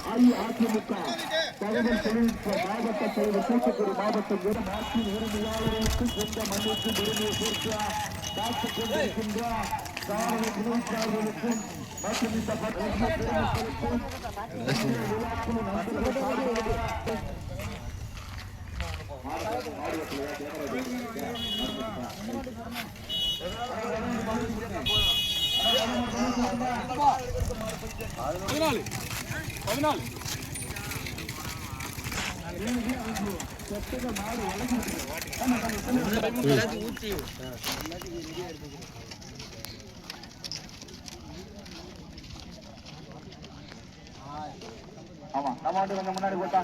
அஇஅதிமுக தகவல் தொழில்நுட்ப மாவட்ட தலைவர் தூத்துக்குடி மாவட்டம் மாற்றின் உரிமையாளர்களுக்கு சொந்த மண்ணுக்கு பெருமையை சேர்க்க காத்துக் கொண்டிருக்கின்ற காவல்துறையினருக்கும் மற்றும் இந்த பெருமக்களுக்கும் ஆமா நம்ம கொஞ்சம் முன்னாடி போட்டா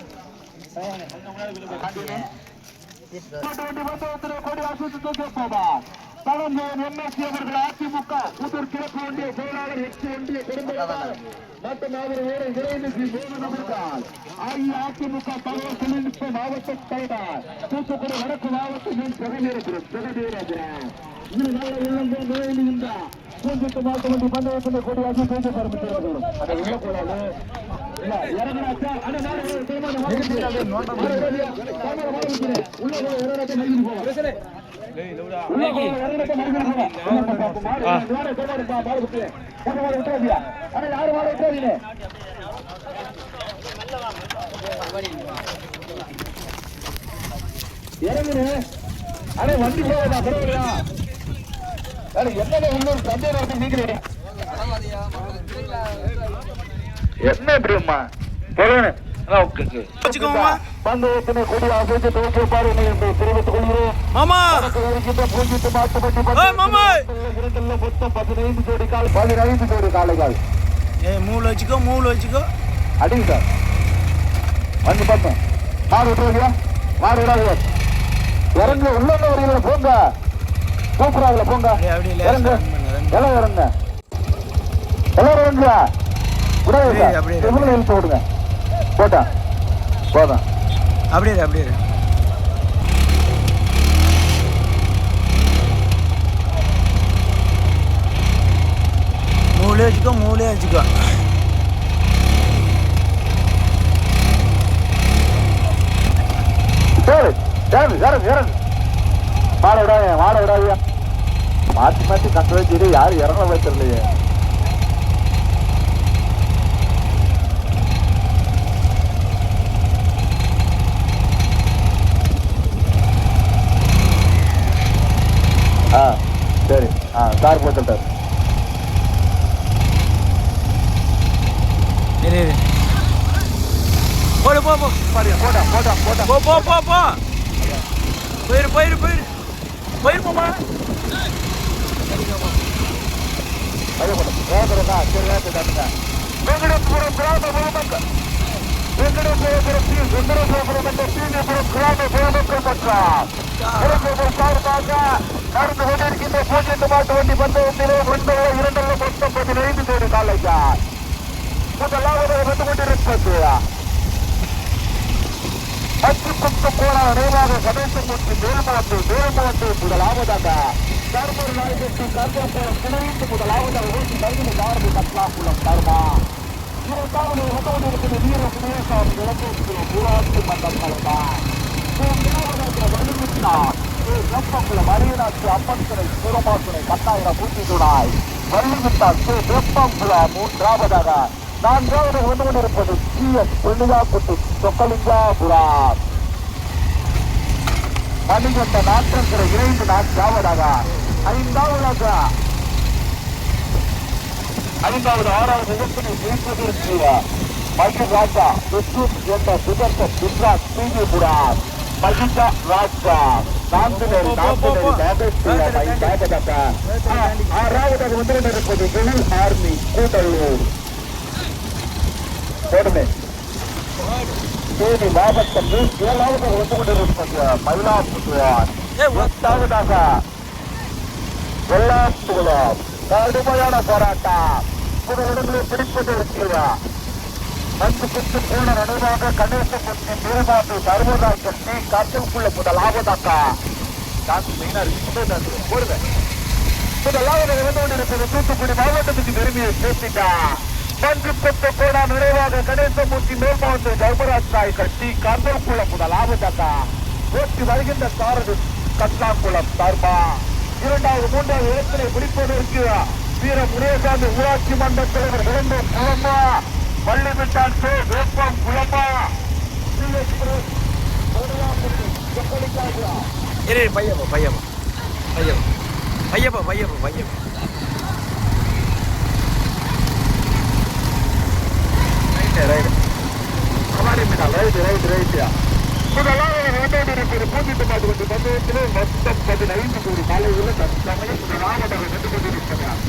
கொஞ்சம் முன்னாடி கோடி ஆசூத்து தூக்கி தலைமையர் எம்எஸ்சி அவர்கள் அதிமுக புதூர் கிழக்கு ஒன்றிய செயலாளர் எக்ஸ் ஒன்றிய பெருந்தலைவர் மற்றும் அவர் ஊரை இறைநிதி மோகனவர்கள் அஇஅதிமுக தகவல் தொழில்நுட்ப மாவட்ட தலைவர் தூத்துக்குடி வடக்கு மாவட்டத்தின் ஜெகதீரபுரம் இரு நல்ல உள்ளங்கோ நோயிலிருந்த பூஞ்சிட்டு மாவட்ட வண்டி பந்தயத்தினை கொடியாசி பேச ஆரம்பித்திருக்கிறது அதை உள்ளக்கூடாது இறங்கினாச்சா அந்த நாடு இறங்குனு அடே வண்டி போதா பரவாயில்லையா என்ன உள்ளூர் சந்தை நடத்தி நீக்கிறேன் என்ன எப்படிம்மா சொல்லணும் பந்தயத்தினை கொடி ஆசைத்து துவக்கி பாருங்க என்று தெரிவித்துக் கொள்கிறோம். இரண்டுல மொத்தம் 15 ஜோடி காளைகள். மூளை வச்சுக்கோ அடிங்க சார் வந்து பார்த்தேன். மாடு விட்டுருவியா? மாடு விடாது. இறங்க உள்ள வரையில போங்க. சூப்பராகல போங்க. இறங்க எல்லாம் இறங்க எல்லாரும் இறங்க விடாது. போடுங்க போட்டா போதும். அப்படியே மூளை வச்சுக்கோ மாட விடாதியா மாத்தி கட்ட வச்சு யாரும் இறங்க வைத்திரலையே. சரி சார் போட்டுட்டார். போடு போ போயிரு போமா. வெங்கடேஸ்வரம் கிராம பொதுமக்கள் நடந்து கொண்டிருக்கின்ற பூஜ்ஜியத்து மாட்டு வண்டி பந்தயத்திலே 2 மொத்தம் 15 ஜோடி காளைகள். முதலாவதாக வந்து கொண்டிருப்பது அச்சுக்குத்து போராட நேராக கணேசமூர்த்தி மேல்மாட்டு முதலாவதாக தர்மர் நாயகத்தின் கர்ப்பபுரம் துணைந்து முதலாவதாக ஓட்டி கையில் யாரு கட்லாக்குளம் தர்மா. இரண்டாவது வந்து கொண்டிருக்கிற வீர சுமேசாமி இளம்பூர் ஊராட்சி மன்றம் தலைவர் வள்ளிமிட்டார் வெப்பங்குளம் அரியநாட்டு அப்பன்துறை சூரமாத்துறை 10,000 பூச்சித்துடாய் வள்ளிமிட்டார் வெப்பங்குளம் மூன்றாவதாக. நான்காவது வந்து கொண்டிருப்பது ஜிஎஸ் புள்ளியாக்குட்டி சொக்கலிங்காபுரம் மணிகண்ட நாட்டங்கிற 2 நான்காவதாக. ஐந்தாவது 6வது இடத்தினை ஜெயிப்பதற்கு மகிழ் ராஜா என்ற சுதர்சன் குஜராத் பிஜிபுரம் மகிழா ராஜா 6வது வந்து கொண்டிருப்பது வெயில் ஆர்மி கூடலூர் தேனி மாவட்டம் 7வது வந்து கொண்டிருப்பது மயிலாடுதுறை. 8வதாக வெள்ளாட்டுகளம் கடுமையான போராட்டம் முதலிடங்களை பிடிப்பது இருக்கிறதா வந்து குத்து போன நினைவாக கணேசமூர்த்தி மேல்பாட்டு சர்வதாய் கட்டி காற்றுக்குள்ள முதலாவதாக்கா போடுங்க முதலாவது இருந்து கொண்டிருப்பது தூத்துக்குடி மாவட்டத்துக்கு பெருமையை சேர்த்துட்டா வந்து குத்து போன நினைவாக கணேசமூர்த்தி மேல்பாட்டு சர்வராஜ் தாய் கட்டி காற்றுக்குள்ள முதலாவதாக்கா ஓட்டி வருகின்ற சாரதி கட்டாக்குளம் சார்பா இரண்டாவது மூன்றாவது இடத்திலே பிடிப்பதற்கு வீர முருகசாமி ஊராட்சி மன்ற தலைவர் விளம்பர குளமா பள்ளிவிட்டான் வேப்பம் குளமா பையப்பா பையப்பா பையப்பா பையப்பா பையப்பா பையப்பா ரைட் ரைட் ரைட் முதலாவது பூஜ்ஜியத்து பார்த்து பந்தயத்திலே மொத்தம் 15 கோடி காலையில் தற்சமயம் ராமதாக நின்று கொண்டிருக்கிறார்.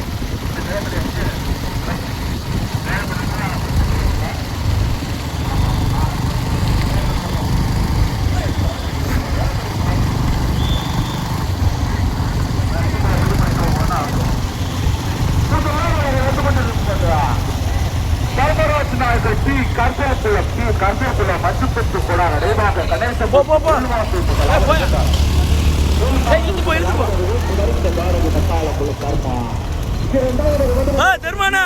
சர்வராஜ் நாயகர் டி கர்பேக்குளம் மச்சுப்பட்டு கூட நடைபாக கணேசன் தர்மானா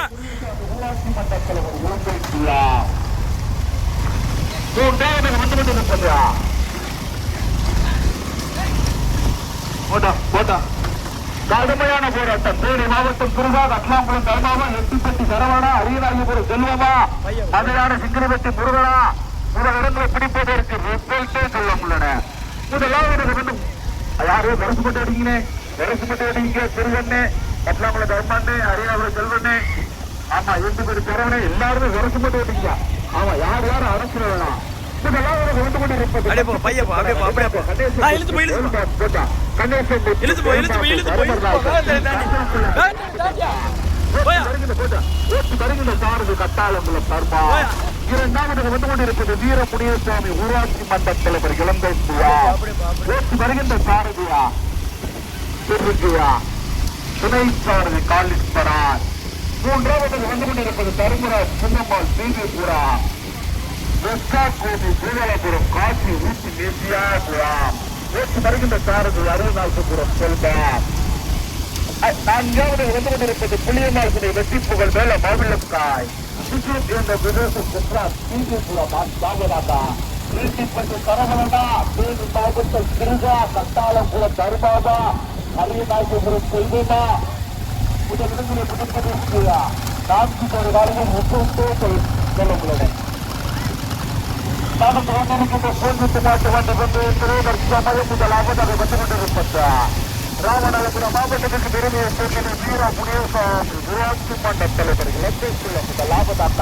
கடுமையான போராட்டம் தேனி மாவட்டம் குருகாக அட்லாங்குளம் தர்மாவா எட்டிப்பட்டி சரவணா அரியராஜபுரம் செல்வமா மதுரான சிங்கிரவெட்டி முருகனா இடங்களை பிடிப்பதற்கு ரிசல்ட்டே சொல்ல முடியல. முதலாவது யாரோ வருஷப்பட்டு அடிங்களே வருஷப்பட்டு அடிங்க திருவண்ணே அட்லாங்குளம் தர்மாண்ணே அரியராஜபுரம் செல்வண்ணே ஆமா எட்டிப்பட்டி சரவணே எல்லாருமே வருஷப்பட்டு அடிங்க. ஆமா யார் யாரும் அரசு வேணாம். இரண்டாவது வந்து கொண்டிருப்பது வீர முனியசாமி ஊராட்சி மன்ற தலைவர் இளங்கை வருகின்ற சாரதியா துணை சாரதி காலிஸ்வரார். மூன்றாவது வந்து கொண்டிருப்பது தருமராஜ் சின்னம்மாள் தீவிபுரா கோபி பூவலபுரம் காட்சி ஊட்டி நேசியாபுரம் ஓட்டு வருகின்ற சாரதி அருள்நாள்புரம் செல்வம். நான்காவது வந்து கொண்டிருப்பது புளியமாசுடைய வெற்றி புகழ் மேல மாவிளக்காய் என்ற விதேச சென்றார் தீவிபுரம் பாகவதாக்கா நீட்டிப்பட்டு சரவணா தேனி மாவட்டம் கிருகா கட்டாளபுரம் தர்மாவா அரியநாயகபுரம் செல்வமா முதலிடங்களை பிடிப்பதற்கு 4 காலங்கள் முக்கியத்தோ சொல்ல முடியாது. நமக்கு வந்திருக்கின்ற சோல்வித்து நாட்டு வண்டி வந்து முதலாவதாக வந்து கொண்டிருப்பது ராமநாதபுரம் மாவட்டத்திற்கு பெருமையை சேர்ந்த வீர முனியசாமி ஊராட்சி மன்ற தலைவர் இலங்கைக்குள்ள முதலாவதாக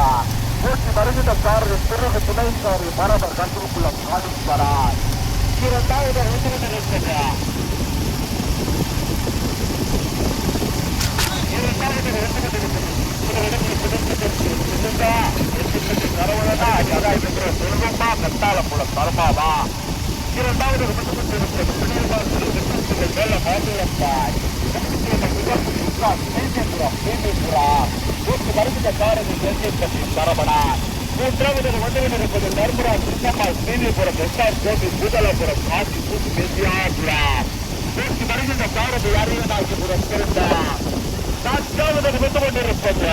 போட்டி வருகின்ற சாரதி பிறகு துணை சாரி மரபர் கன்றுக்குள்ள காலிஸ்வரார். இரண்டாவது கட்டாளப்புலம் தர்மாவா இரண்டாவது மேல மாநிலப்பாய் வருகின்ற சாரதி எல்லைப்பட்டி சரவணார். மூன்றாவது வந்து இருப்பது நர்மரா சின்னம்மாள் தீவிபுரம் எஸ்ஆர் கோபி பூதலபுரம் காட்சி கூட்டு பேசியாபுரம் வருகின்ற சாரதி அரியநாயகபுரம் பிறந்தார். நான்காவது வந்து கொண்டிருப்பது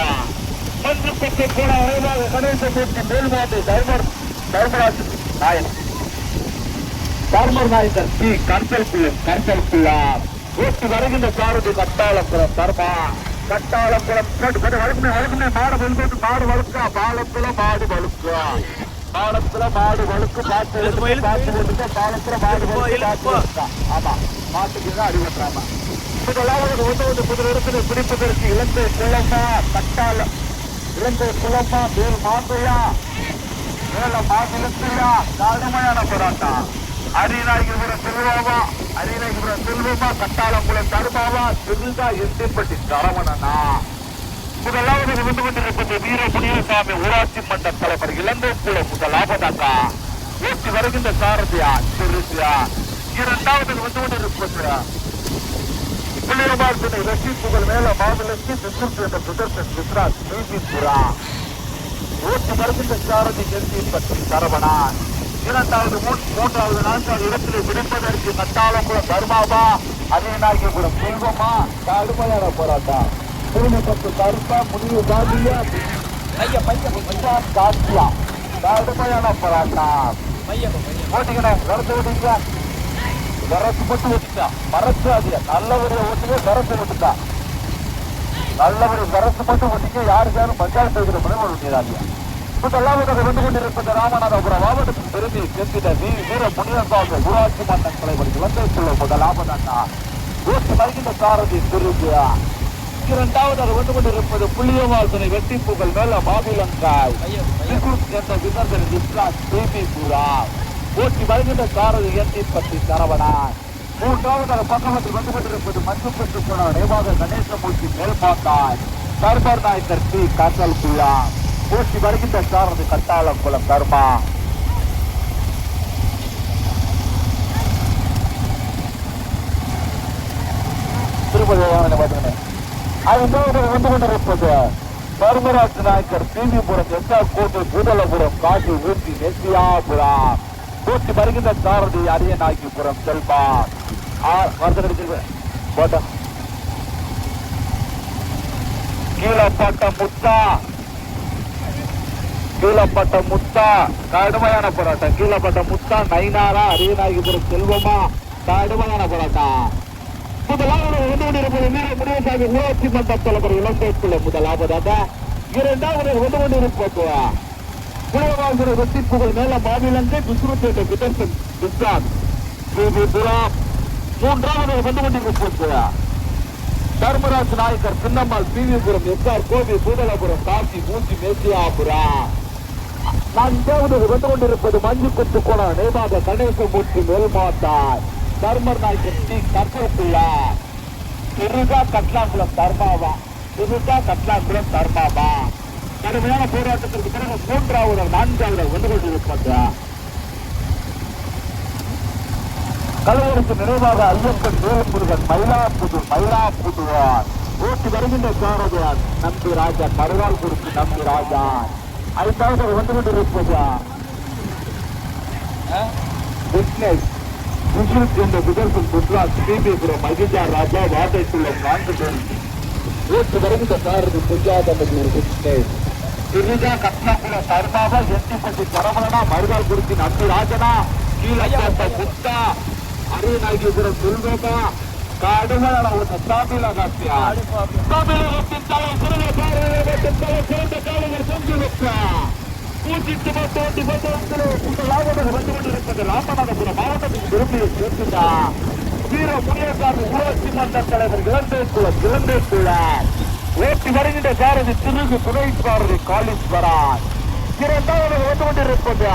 மஞ்சு பற்றி போன விரைவாக கணேசமூர்த்தி மேல்மாட்டு தர்மராஜ் நாயகர் டி கர்சல்குள்ளா ஓட்டு வருகின்ற சாரதி கட்டாளப்புறம் தர்மா கட்டாளப்புறம் வழுக்குமே மாடு வலுக்கு மாடு வழுக்கா பாலத்துல மாடு வழுக்கா பாலத்துல மாடு வழுக்கு பாட்டு பாலத்துல மாடு வழுக்கா. ஆமா மாட்டுக்கு தான் அடிபட்டுறாமா. முதலாவது இடத்துல பிடிப்பதற்கு இலங்கை குளமா கட்டாள இலங்கை குளமா மேல் மாந்தையா மேல மாநிலத்தியா கடுமையான போராட்டம். அரியநாயகபுரம் செல்வமா கட்டாளங்குளம் தர்மாவா திருதா எட்டிப்பட்டி சரவணனா. முதலாவது வந்து கொண்டிருப்பது வீர முனியசாமி ஊராட்சி மன்ற தலைவர் இலங்கைக்குளம் முதலாவதாக்கா ஓட்டி வருகின்ற சாரதியா திருதியா. இரண்டாவது வந்து கொண்டிருப்பது புள்ளியமார் துணை வெற்றி புகழ் மேல மாவிலக்கு சுற்றுக்கு என்ற சுதர்சன் குஜராத் புரா ஊற்றி வருகின்ற சாரதி கெல்வி பற்றி சரவணான் இரண்டாவது மூன்றாவது நான்காவது இடத்திலே பிடிப்பதற்கு கட்டாளங்குளம் தர்மாவா அரியநாயகபுரம் செல்வமா கடுமையான போராட்டம் திருமணத்து கருப்பா முடிவு காந்தியா காட்சியா கடுமையான போராட்டம் ஓட்டிக்கணே வரத்து ஓட்டிங்க வரத்து மட்டும் ஓட்டிக்கா மரத்து அதிக நல்லபடியா ஓட்டுங்க வரத்து ஓட்டுக்கா நல்லபடி வரத்து மட்டும் ஓட்டிக்க யாருக்காரும் பஞ்சாயத்து வைக்கிற முறை ஓட்டிடாதியா முதலாவதாக வந்து கொண்டிருப்பது ராமநாதபுரம் மாவட்டத்தின் பெருமை சேர்த்திட வீர முனியசாமி ஊராட்சி மன்ற தலைவர் இலங்கைக்குள்ள முதலாவதாக ஊற்றி வருகின்ற சாரதி திருவிழா இரண்டாவதாக வந்து கொண்டிருப்பது புள்ளியமார் துணை வெட்டி புகழ் மேல மாவிலங்காய் என்ற விமர்சன விஸ்ராஜ் தேவிபுரா ஊற்றி வருகின்ற சாரதி எட்டி பற்றி சரவணான் மூன்றாவதாக பக்கத்தில் வந்து கொண்டிருப்பது மஞ்சு பெற்று போன நேவாக கணேசமூர்த்தி மேல்பாத்தாய் சர்பர் நாயக்கர் டி காசல் குள்ளா ஊற்றி வருகின்ற சாரதி கட்டாளங்குளம் தர்மா திருப்பதி ஐந்தாவது வந்து கொண்டிருப்பது தர்மராஜ் நாயக்கர் பிவிபுரம் எஸ்ஆர் கோட்டை பூதலபுரம் காசி ஊட்டி நெசியாபுரம் ஊற்றி வருகின்ற சாரதி அரியநாயகிபுரம் செல்வா கோட்டம் கீழப்பட்ட முத்தா கீழப்பட்ட முத்தா கடுமையான போராட்டம் கீழப்பட்ட முத்தா நைனாரா அரியநாயகிபுரம் செல்வமா கடுமையான போராட்டம் முதலாவது வந்து கொண்டிருப்பது வீர முனியசாமி ஊராட்சி மன்ற தலைவர் இலங்கைக்குள்ள முதலாவதாக இரண்டாவது வந்து கொண்டிருப்பது புலவாசுர வெற்றி புகழ் மேல மாநிலங்கை விசுவத்தேட்ட விதர்சன் விஸ்ராத் புரா மூன்றாவது வந்து கொண்டிருப்பது தர்மராஜ் நாயக்கர் சின்னம்மாள் பிவிபுரம் எஸ்ஆர் கோவி பூதலபுரம் காசி மூஞ்சி மேசியாபுரா நான்காவது வந்து கொண்டிருப்பது மஞ்சு கொத்து கோணம் நேபாக கணேசமூர்த்தி மேல்மாத்தார் தர்மர் நாயக்கர் டி கற்பகுள்ளா திருகா கட்லாங்குளம் தர்மாவா திருகா கட்லாங்குளம் தர்மாவா கடுமையான போராட்டத்திற்கு பிறகு மூன்றாவது நான்காவது வந்து கொண்டிருப்பது கலைஞருக்கு நினைவாக ஐயப்பன் வேலுமுருகன் மயிலாப்புதுவார் ஊட்டி வருகின்ற சாரதியார் நம்பி ராஜா மறுநாள் குறித்து நம்பி ராஜா ஐந்தாவது வந்து கொண்டிருப்பது பிஸ்னஸ் என்ற விதர்சன் குஜராத் பிபிபுரம் மகிஜா ராஜா வாட்டைக்குள்ள நான்கு பேர் ஊட்டி வருகின்ற சாரதி சுஜாதமதி பிஸ்னஸ் திருஜா கட்னாக்குள்ள தர்மாவா எட்டிப்பட்டி சரவணனா மறுநாள் குறித்து நம்பி ராஜனா கீழே முத்தா அரியநாயகிபுரம் செல்வமா கடுமையான ஒரு சாமியில காட்சியா தமிழகத்தின் தலை சிறந்த பாரதியின் தலை சிறந்த காலையில் செஞ்சு வைக்க பூஜித்து தோண்டி முதலாவதாக வந்து கொண்டிருப்பது ராமநாதபுரம் மாவட்டத்தின் பெருமையை சேர்த்துதா வீர முனியசாமி ஊராட்சி மன்ற தலைவர் இலங்கைக்குள்ள ஓட்டி வருகின்ற சாரதி திருகு துணை சாரதி காளீஸ்வரன் இரண்டாவது வந்து கொண்டிருப்பது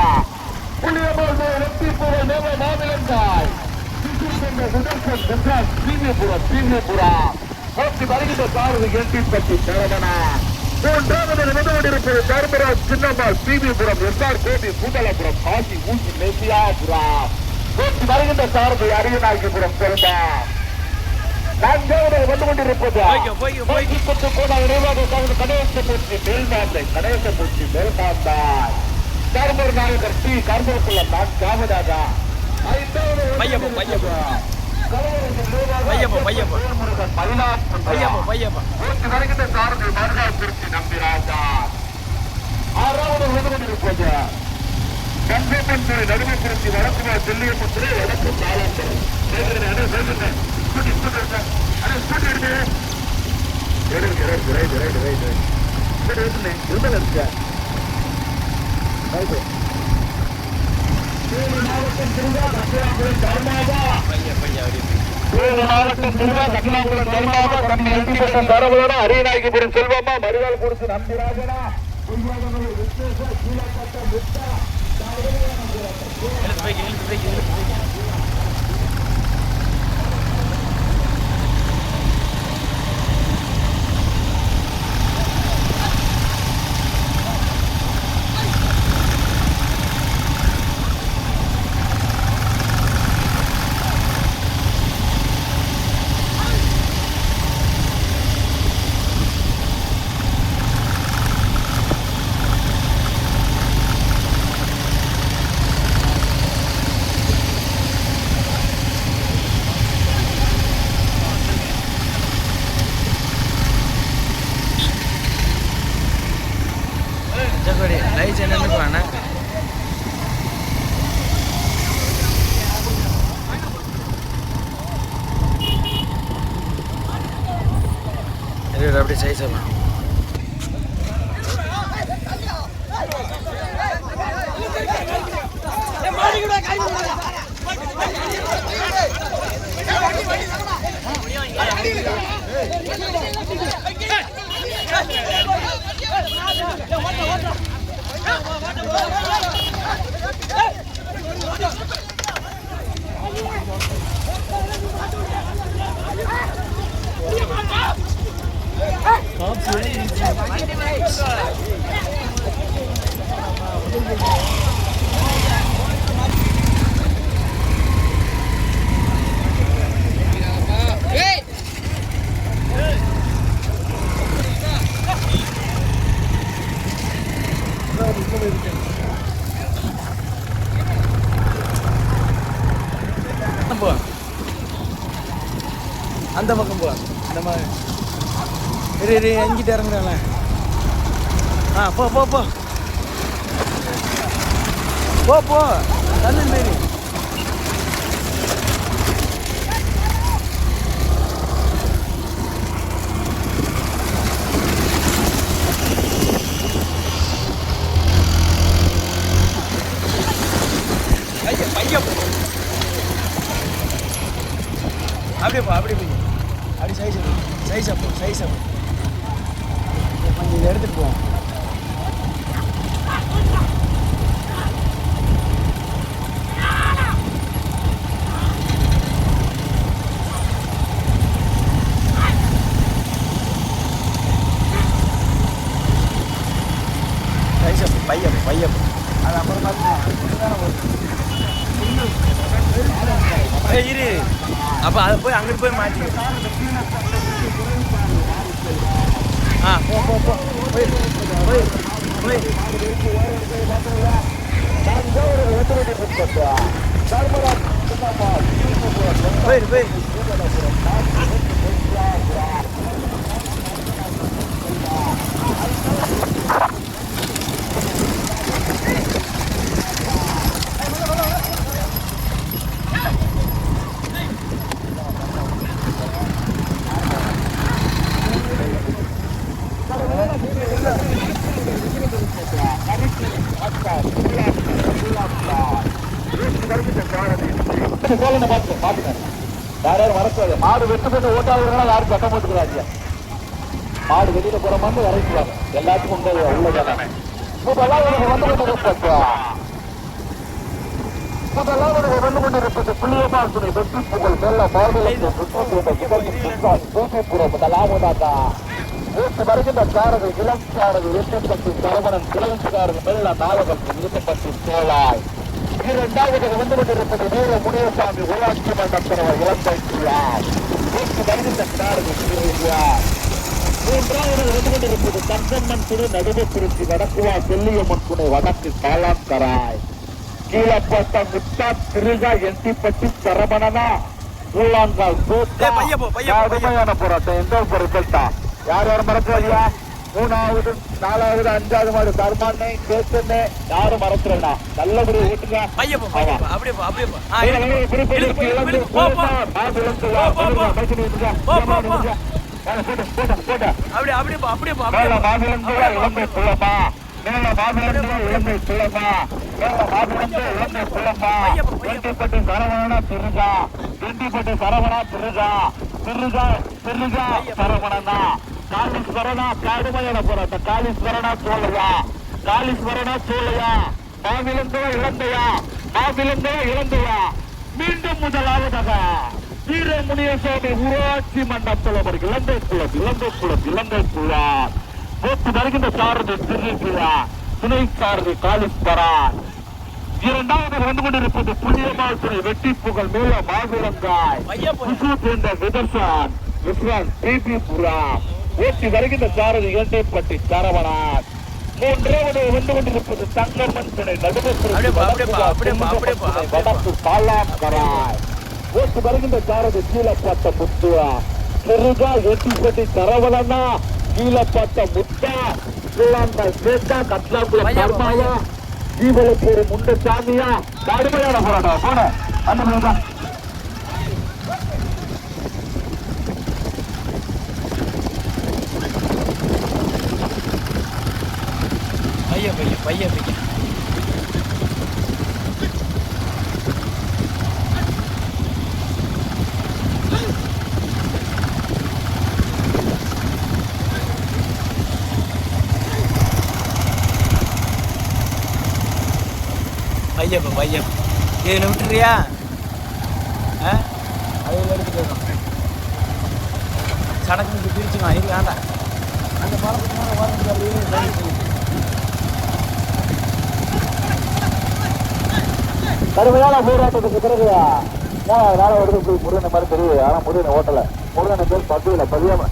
புள்ளியமார் வெற்றி புகழ் மேல மாவிலங்காய் பிவிபுரா ஓட்டி வருகின்ற சாரதி எட்டிப்பட்டி சரவணா மூன்றாவது வந்து கொண்டிருப்பது தர்மராஜ் சின்னம்மாள் பிவிபுரம் எஸ்ஆர் கோபி பூதலபுரம் காசி ஊசி மேசியாபுரா ஓட்டி வருகின்ற சாரதி அரியநாயகிபுரம் செல்வா நான்காவது வந்து கொண்டிருப்பது கணேசமூர்த்தி மேல்மாந்தார் தர்மர் நாயகர் டி கர்மக்குள்ள நான்காவதாக வருகின்ற சாரதி மறுநாள் குறிச்சி நம்பிராஜா ஆறாவது வந்து கொண்டிருப்பது கண்பேப்பன் நடுமை குறிச்சி வடக்கு செல்லியப்பட்டு வடக்கு அரியநாயகிபுரம் செல்வமா மறுநாள் கொடுத்து நம்பிராஜனா அப்படியே சைஸ் போ, அந்த பக்கம் போ. இந்த மாதிரி எங்கிட்ட இறங்குறாங்களே. போ போ போ போ போ தண்ணி மாரி. அப்படியே போ, அப்படியே போய் அப்படி சைஸா போ கொஞ்சம் இதை எடுத்துட்டு போவோம். பையன் அது அப்புறம் இரு. அப்போ அதை போய் அங்கிட்டு போய் மாற்றிக்க. போ போ போ போய் போய் போய் போய் போய் யாரும் வரக்கூடாது. மாடு வெட்டு பண்ணி ஓட்டாளர்களால் யாரும் சட்டம் போட்டுக்கிறாங்க. மாடு வெளியில போற மாதிரி இறங்கிடுவாங்க. எல்லாத்துக்கும் உள்ளதானே. முதலாவது வந்து கொண்டிருப்பது புள்ளியமால் துணை வெற்றி புகழ் மெல்ல முதலாவதாக நேற்று வருகின்ற சாரதி இளம் சாரதி எட்டப்பட்டு சரவணன் கிளம்புகாரன் மெல்ல நாவகத்தில் நிறுத்தப்பட்டு சோழாய். இரண்டாவது வந்து கொண்டிருப்பது வீர முனியசாமி ஊராட்சி மன்ற தலைவர் இளம்பையார். நேற்று வருகின்ற சாரதி திருவிழார். மூன்றாவது வந்து கொண்டிருப்பது தங்கம்மன் துணை நடுவு திருச்சி வடக்குவா செல்லியம்மன் துணை வடக்கு காலாங்கராய். கீழப்பட்ட முத்தா திருகா எட்டிப்பட்டி சரவணனா ஊழாங்கால் கடுமையான போராட்டம். எந்த ஒரு ரிசல்ட்டா யார் மறக்கிறாங்க? மூணாவது நாலாவது அஞ்சாவது மாடு தர்மானே கேட்டுன்னு யாரும் மறந்துடா. நல்லபடி ஓட்டுங்க. இளம்பை குளமா மேல மாவிலந்து இளம்பை குளமா மேல மாவிலந்து இளம்பை குளமா. திண்டிப்பட்டி சரவணா திருகா திண்டிப்பட்டி சரவணா திருகா திருகா திருகா சரவணனா காளீஸ்வரனா கடுமையான போராட்டம். காளீஸ்வரனா சோழையா மாவிலந்தோ இழந்தையா மீண்டும் முதலாவதாக வீர முனியசாமி ஊராட்சி மன்ற தலைவர் இலங்கை குளம் போட்டு வருகின்ற சாரதி திருவிழா துணை சாரதி காளீஸ்வரன். இரண்டாவது வந்து கொண்டிருப்பது புண்ணியமால் துணை வெட்டி புகழ் மேல மாவிலங்காய் சேர்ந்த விதர்சன் விஸ்வன் பிபி-புரா. ஓட்டி வருகின்ற சாரதி இரண்டைப்பட்டி சரவணன். மூன்றாவது வந்து கொண்டிருப்பது தங்கம்மன் துணை நடுவு வடக்கு காலாங்கராய். ஓட்டி வருகின்ற சாரதி கீழப்பட்ட முத்துவா திருகா எட்டிப்பட்டி சரவணனா கீழப்பட்ட முத்தா கீழாங்கால் சேட்டா கட்லாங்குளம் கர்மாவா ஜீவலப்பேரு முண்டசாமியா. கடுமையான போராட்டம் போன அந்த பையன் பையன் இதில் விட்டுறியா? அதில் எடுத்து போயிடும். சடக்கு பிரிச்சுக்கலாம். இது வேண்டாம். அந்த பாலத்துக்கு வரதுக்கு அப்படியே கடுமையான போராட்டத்துக்கு பிறகு 3வது நாள் வருது போய் முருகனை மாதிரி தெரியுது. ஆனால் முருகனை ஓட்டலை. முருகனை பேர் பதியாம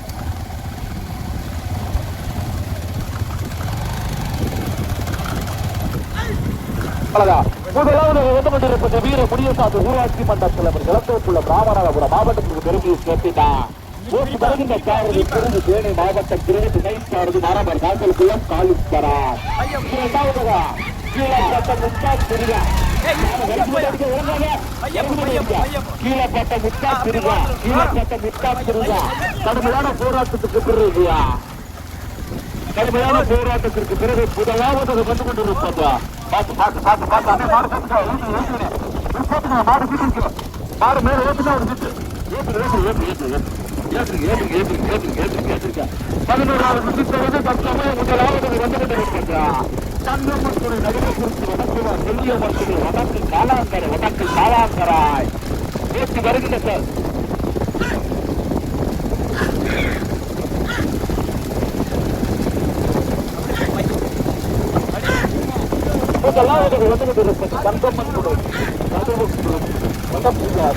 முதலாவது வந்துகொண்டிருப்பது வீர முடியசாது ஊராட்சி மன்ற தலைவர் இளத்தோப்புள்ள ராமநாதபுரம் மாவட்டத்திற்கு பெருமையை சேர்த்தினார். வருகின்ற காரதி பிறகு தேனி மாவட்டம் பிரிவு துணை சாரதி மாராமர் காசல்குளம் காலிஸ்வரார். இரண்டாவதாக கீழப்பட்ட முத்தாத் பிரிவா கடுமையான போராட்டத்துக்கு பிறகு முதலாவது வந்து கொண்டிருப்பது மாடு மேல ஏற்றுனா ஒரு சுற்று 11வது சுற்று தற்சமயம் முதலாவது வந்து கொண்டிருக்கின்றார். தங்கமத்துறை நடுவத்திற்கு வடக்குவார் செல்லிய மருத்துவ வடக்கு காலாங்கராய் ஏற்றி வருகின்ற சார். முதலாவது வந்து கொண்டிருப்பது தங்கமத்துறை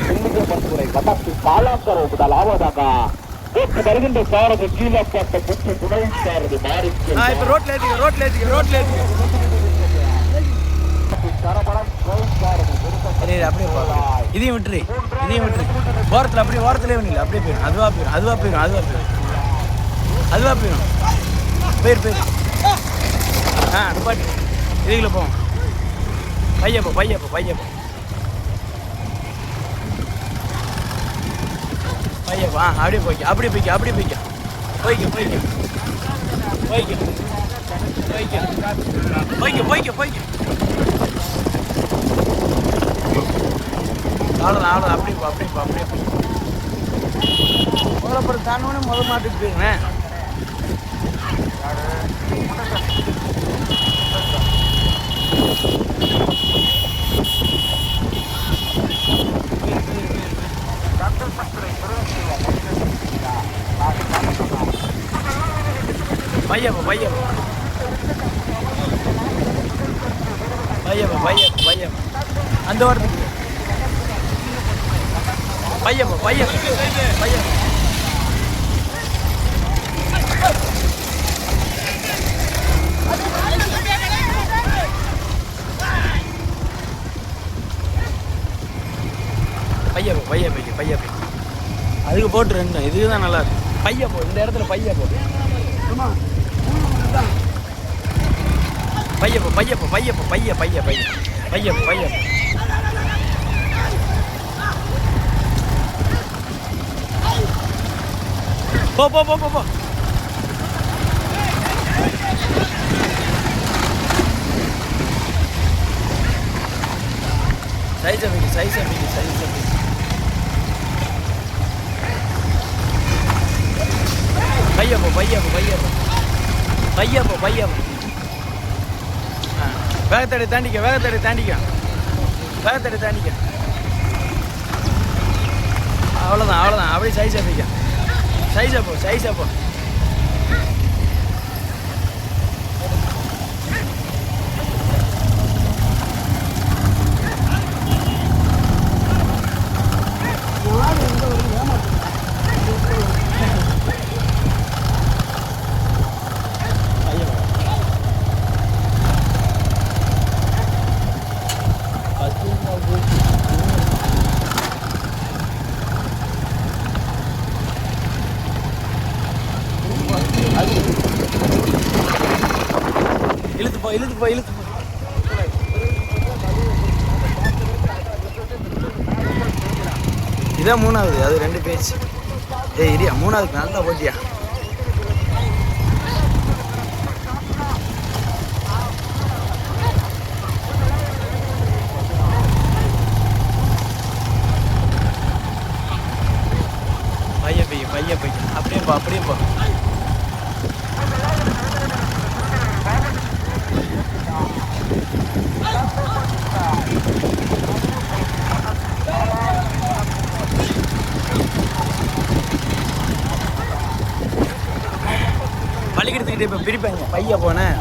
செல்லிய வடக்கு காலாங்கரை முதலாவதாக ஏற்றி வருகின்ற சாரதி கீழப்பட்ட முக்கிய துணை சாரதி மாறி இதையும் விட்டுரு ஓரத்தில் அப்படியே ஓரத்துலேயே வேணும். அப்படியே போயிடும். அதுவா போயிடும். போயிரு பாட்டு இதுக்குள்ள போவோம். பையப்போ அப்படியே போய்க்க அவ்வளோதான் அப்படியே போகிறப்பறம் தானோன்னு முதல் மாட்டுக்கு போயிருங்க. பையப்போ அந்த வாரத்துக்கு பையப்போ அதுக்கு போட்டு ரெண்டு இதுதான் நல்லா இருக்கும். பையப்போ இந்த இடத்துல பையப்போ போ சைஸ் பையப்போ வேகத்தடை தாண்டிக்க அவ்வளோதான் அப்படியே சைஸா போ இழுத்து போ இதான் 3வது. அது 2 பேஜ். இரியா 3வது நல்லா போட்டியா. போ அப்படியே போ. பள்ளிக்கிடத்துக்கிட்ட இப்போ பிரிப்பாங்க பைய போனேன்.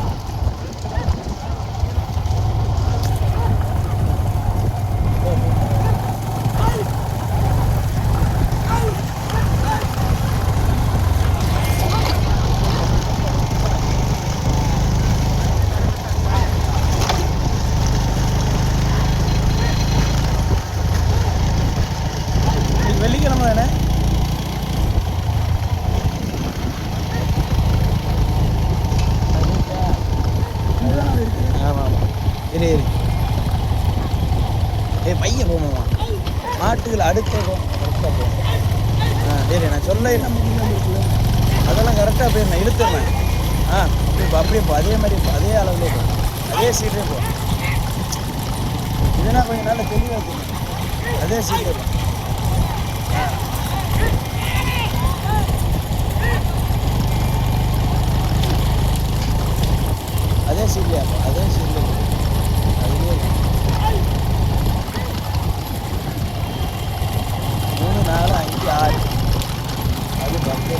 வெள்ளிக்கிழமை தானே? ஆமாம் ஆமாம். இரு இரு. பையன் போமாம்மா மாட்டுகள் அடுத்த கரெக்டாக போகும். சரி நான் சொல்ல அதெல்லாம் கரெக்டாக போய் நான் இழுத்துறேன். அப்படியே போ அதே மாதிரி போ அதே அளவுலேயே போ அதே சீட்லேயே போ. இதுனா கொஞ்சம் நல்லா தெளிவாக போகணும் அதே சீட்லேயே போ. அதே சீட்லையா போ அதே சீட்லேயே போ அதுலேயே 3 4 5 6 அது பத்து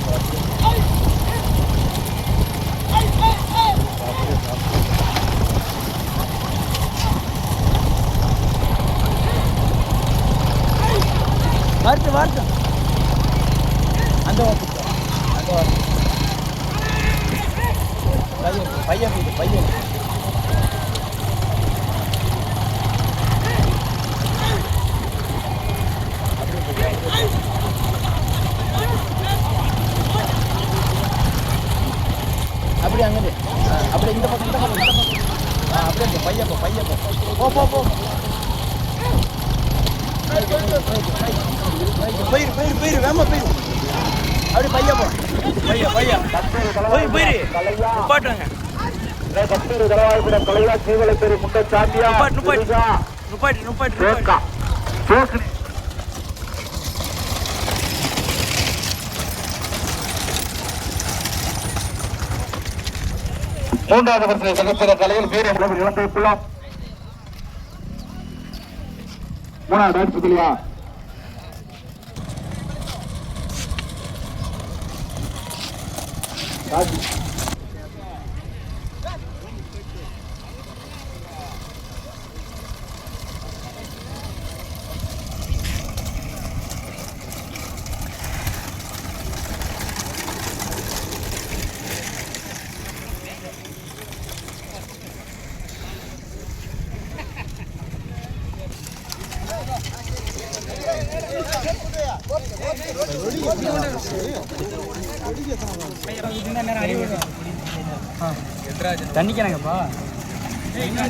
வார்த்தை வார்த்தை அந்த வார்த்தை அந்த வார்த்தை பையன் பையன் பையன் அப்படி அங்கே அப்படி இந்த பக்கம் இந்த பக்கம் இந்த பக்கம் அப்படியே பையப்போ பையப்போ போ போ போ போயிரு போயிரு போயிரு வேமா போயிரு அப்படி பையா போ பையா பையா போய் போயிரு நிப்பாட்டுவாங்க. கத்தூர் தரவாய்ப்புறம் கலையா சீவலை பேரு முட்டை சாண்டியா நுப்பாட்டி நுப்பாட்டி மூன்றாவது வருஷ சகத்திர கலையில் பேர் இழந்து விட்டுள்ளோம். மூணாவது பேட்ச் புதியா தண்ணிக்கிறாங்கப்பா. என்ன